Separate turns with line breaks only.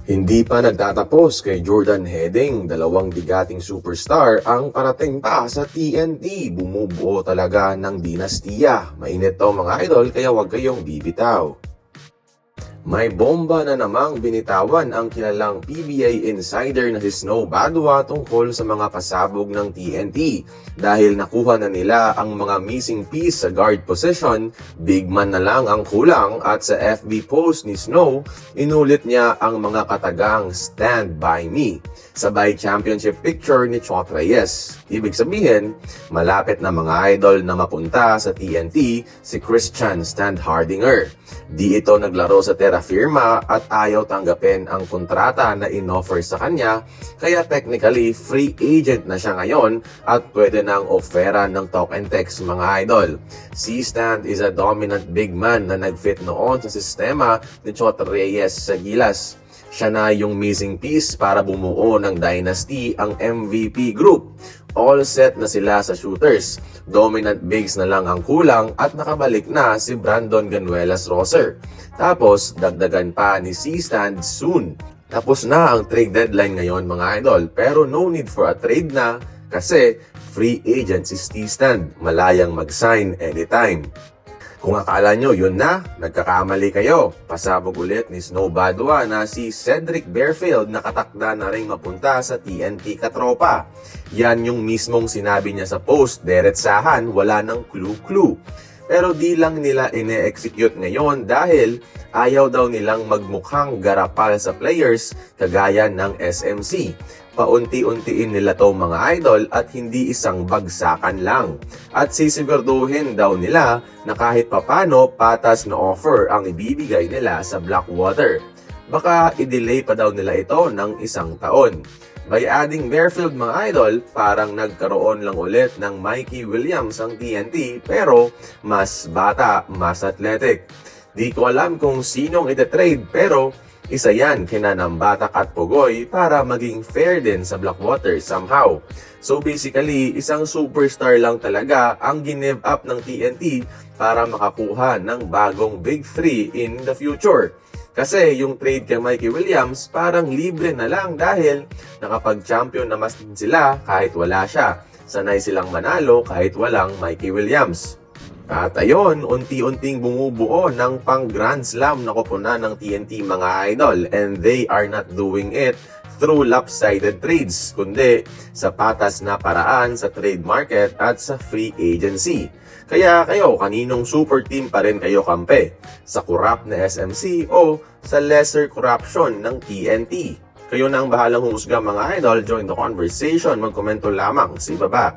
Hindi pa nagtatapos kay Jordan Heading, dalawang bigating superstar ang parating pa sa TNT. Bumubuo talaga ng dinastiya. Mainit to mga idol, kaya huwag kayong bibitaw. May bomba na namang binitawan ang kilalang PBA insider na si Snow Badua tungkol sa mga pasabog ng TNT. Dahil nakuha na nila ang mga missing piece sa guard position, big man na lang ang kulang at sa FB post ni Snow, inulit niya ang mga katagang "Stand by me" sabay championship picture ni Chot Reyes. Ibig sabihin, malapit na mga idol na mapunta sa TNT si Christian Standhardinger. Di ito naglaro sa terra firma at ayaw tanggapin ang kontrata na inoffer sa kanya, kaya technically free agent na siya ngayon at pwede nang offeran ng talk and text mga idol. Si Stan is a dominant big man na nagfit noon sa sistema ni Chot Reyes sa Gilas. Siya na yung missing piece para bumuo ng dynasty ang MVP group. All set na sila sa shooters. Dominant bigs na lang ang kulang at nakabalik na si Brandon Ganuelas-Rosser. Tapos, dagdagan pa ni C-Stand soon. Tapos na ang trade deadline ngayon mga idol, pero no need for a trade na kasi free agent si C-Stand. Malayang mag-sign anytime. Kung akala nyo yun na, nagkakamali kayo. Pasabog ulit ni Snow Badua na si Cedric Bearfield nakatakda na rin mapunta sa TNT katropa. Yan yung mismong sinabi niya sa post, diretsahan, wala ng clue-clue. Pero di lang nila ine-execute ngayon dahil ayaw daw nilang magmukhang garapal sa players kagaya ng SMC. Paunti-untiin nila to mga idol at hindi isang bagsakan lang. At sisiguraduhin daw nila na kahit papano patas na offer ang ibibigay nila sa Blackwater. Baka i-delay pa daw nila ito ng 1 taon. By adding Bearfield mga idol, parang nagkaroon lang ulit ng Mikey Williams ang TNT pero mas bata, mas athletic. Di ko alam kung sinong ite-trade pero isa yan kina Nambatak at Pugoy para maging fair din sa Blackwater somehow. So basically, isang superstar lang talaga ang give up ng TNT para makakuha ng bagong Big 3 in the future. Kasi yung trade kay Mikey Williams parang libre na lang dahil nakapag-champion na mas din sila kahit wala siya. Sanay silang manalo kahit walang Mikey Williams. At ayun, unti-unting bumubuo ng pang Grand Slam na koponan ng TNT mga idol, and they are not doing it through lopsided trades, kundi sa patas na paraan sa trade market at sa free agency. Kaya kayo, kaninong super team pa rin kayo kampe? Sa corrupt na SMC o sa lesser corruption ng TNT? Kayo na ang bahalang humusga mga idol. Join the conversation, magkomento lamang sa ibaba.